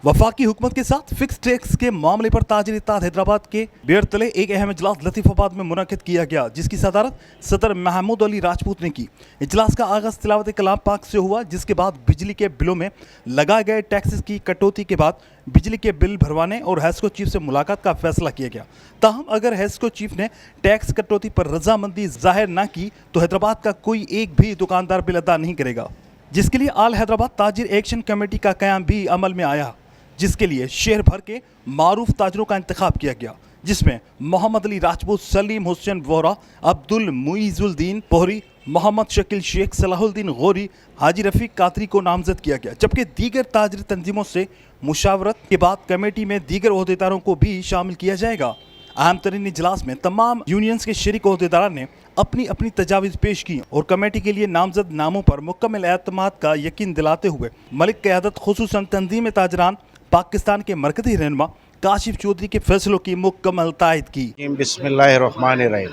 वफाकी हुकूमत के साथ फिक्स टैक्स के मामले पर ताजिर इत्तेहाद हैदराबाद के बेरतले एक अहम इजलास लतीफाबाद में मुनक्किद किया गया, जिसकी सदारत सदर महमूद अली राजपूत ने की। इजलास का आगाज तिलावत कलाम पाक से हुआ, जिसके बाद बिजली के बिलों में लगाए गए टैक्सेस की कटौती के बाद बिजली के बिल भरवाने और हैस्को चीफ से मुलाकात का फैसला किया गया। ताहम अगर हैस्को चीफ ने टैक्स कटौती पर रजामंदी जाहिर न की तो हैदराबाद का कोई एक भी दुकानदार बिल अदा नहीं करेगा, जिसके लिए आल हैदराबाद ताजिर एक्शन कमेटी का क़याम भी अमल में आया, जिसके लिए शहर भर के मारूफ ताजरों का इंतखाब किया गया, जिसमें मोहम्मद अली राजपूत, सलीम हुसैन वोहरा, अब्दुल मुईजुद्दीन पोहरी, मोहम्मद शकील शेख, सलाहुद्दीन गौरी, हाजी रफीक कादरी को नामजद किया गया। जबकि दीगर ताजरी तंजीमों से मुशावरत के बाद कमेटी में दीगर ओहदेदारों को भी शामिल किया जाएगा। अहम तरीन इजलास में तमाम यूनियंस के शरीक ओहदेदार ने अपनी अपनी तजावीज़ पेश की और कमेटी के लिए नामजद नामों पर मुकम्मल एतमाद का यकीन दिलाते हुए मलिक क़यादत खुसूसन तंजीम ताजरान पाकिस्तान के मरकज़ी रहनुमा काशिफ चौधरी के फैसलों की मुकम्मल तायद की। बिस्मिल्लाहिर्रहमानिर्रहीम।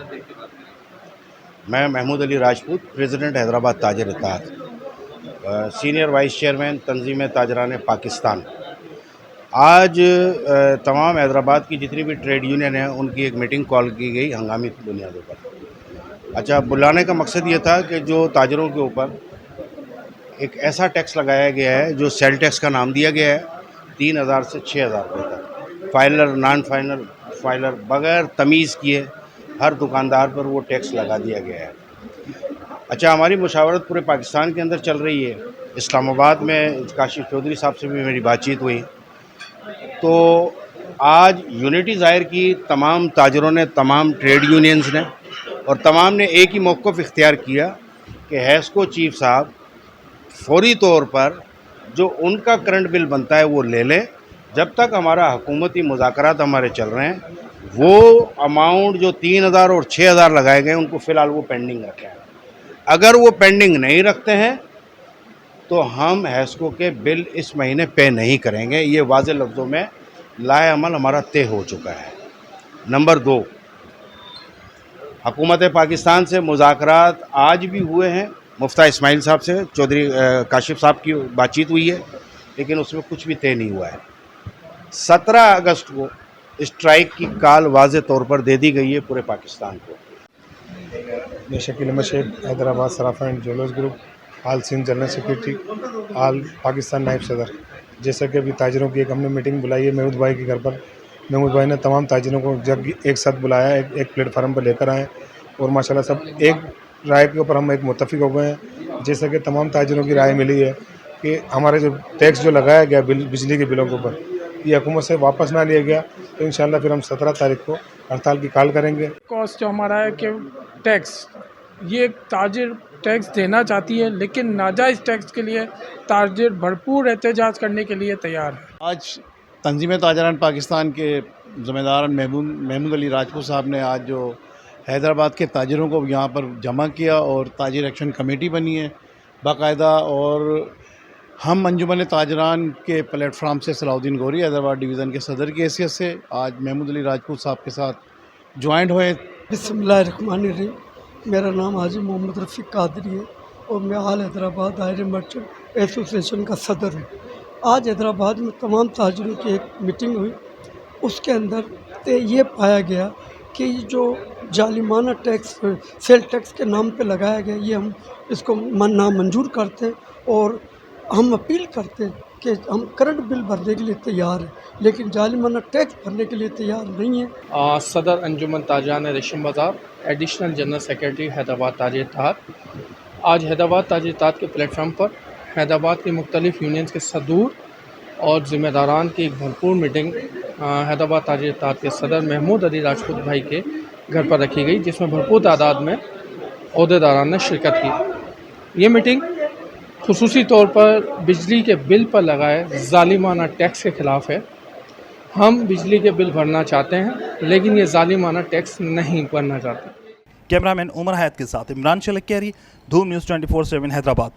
मैं Mahmood Ali Rajput, president Hyderabad Tajir Ittehad, senior vice chairman Tanzeem Tajiran Pakistan. आज तमाम हैदराबाद की जितनी भी ट्रेड यूनियन है उनकी एक मीटिंग कॉल की गई हंगामी बुनियादों पर। अच्छा, बुलाने का मकसद ये था कि जो ताजरों के ऊपर एक ऐसा टैक्स लगाया गया है जो सेल टैक्स का नाम दिया गया है, 3000 से 6000 रुपये तक, फाइलर नॉन फाइलर बग़ैर तमीज़ किए हर दुकानदार पर वो टैक्स लगा दिया गया है। अच्छा, हमारी मुशावरत पूरे पाकिस्तान के अंदर चल रही है। इस्लामाबाद में काशिफ चौधरी साहब से भी मेरी बातचीत हुई, तो आज यूनिटी ज़ाहिर की तमाम ताजरों ने, तमाम ट्रेड यूनियंस ने, और तमाम ने एक ही मौक़िफ़ इख्तियार किया कि हैस्को चीफ साहब फौरी तौर पर जो उनका करंट बिल बनता है वो ले लें। जब तक हमारा हुकूमती मुज़ाकरात हमारे चल रहे हैं, वो अमाउंट जो 3000 और 6000 लगाए गए उनको फ़िलहाल वो पेंडिंग रखें। अगर वो पेंडिंग नहीं रखते हैं तो हम हैस्को के बिल इस महीने पे नहीं करेंगे। ये वाज़ेह लफ्ज़ों में लाए अमल हमारा तय हो चुका है। नंबर 2, हुकूमत पाकिस्तान से मुज़ाकरात आज भी हुए हैं। मुफ्ता इस्माइल साहब से चौधरी काशिफ साहब की बातचीत हुई है, लेकिन उसमें कुछ भी तय नहीं हुआ है। 17 अगस्त को स्ट्राइक की काल वाज़ेह तौर पर दे दी गई है पूरे पाकिस्तान को। मैं Shakeel Ahmed Sheikh, Hyderabad Sarafa and jewellers group, all Sindh general secretary, all Pakistan नायब सदर। जैसा कि अभी ताजरों की एक हमने मीटिंग बुलाई है महमूद भाई के घर पर। महमूद भाई ने तमाम ताजरों को जब एक साथ बुलाया, एक प्लेटफार्म पर लेकर आए और माशाल्लाह सब एक राय के ऊपर हम एक मुत्तफ़िक हो गए हैं। जैसा कि तमाम ताजरों की राय मिली है कि हमारे जो टैक्स जो लगाया गया बिजली के बिलों के ऊपर, ये हुकूमत से वापस ना लिया गया तो इंशाल्लाह फिर हम 17 तारीख को हड़ताल की कॉल करेंगे। कॉस्ट जो हमारा है कि टैक्स, ये ताजिर टैक्स देना चाहती है, लेकिन नाजायज़ टैक्स के लिए ताजिर भरपूर एहतजाज करने के लिए तैयार है। आज तंजीम ताजरान पाकिस्तान के ज़िम्मेदार महमूद अली राजपूत साहब ने आज जो हैदराबाद के ताजिरों को यहाँ पर जमा किया और ताजिर एक्शन कमेटी बनी है बाकायदा, और हम अंजुमन ताजरान के प्लेटफार्म से सलाहुद्दीन गौरी हैदराबाद डिवीज़न के सदर की हैसियत से आज महमूद अली राजपूत साहब के साथ ज्वाइंट हुए। बिस्मिल्लाहिर्रहमानिर्रहीम। मेरा नाम हाजी मोहम्मद रफ़ीक कादरी है और मैं आल हैदराबाद आयरन मर्चेंट एसोसिएशन का सदर हूँ। आज हैदराबाद में तमाम ताजरों की एक मीटिंग हुई, उसके अंदर ये पाया गया कि जो जालिमाना टैक्स सेल टैक्स के नाम पे लगाया गया, ये हम इसको नामंजूर करते हैं और हम अपील करते हैं कि हम करंट बिल भरने के लिए तैयार हैं, लेकिन जालिमाना टैक्स भरने के लिए तैयार नहीं है। सदर अंजुमन ताजरान रेशम बाज़ार, additional general secretary Hyderabad Tajir इत्तेहाद। आज हैदराबाद ताजिर इत्तेहाद के प्लेटफार्म पर हैदराबाद के मुख्तलिफ यूनियंस के सदूर और ज़िम्मेदारान की एक भरपूर मीटिंग हैदराबाद ताजिर इत्तेहाद के सदर महमूद अली राजपूत भाई के घर पर रखी गई, जिसमें भरपूर तादाद में ओहदेदारान ने शिरकत की। ये मीटिंग खुसूसी तौर पर बिजली के बिल पर लगाए ज़ालिमाना टैक्स के ख़िलाफ़ है। हम बिजली के बिल भरना चाहते हैं, लेकिन ये ज़ालिमाना टैक्स नहीं भरना चाहते। कैमरामैन उमर हयात के साथ इमरान शलकियारी, धूम न्यूज़ 24/7 हैदराबाद।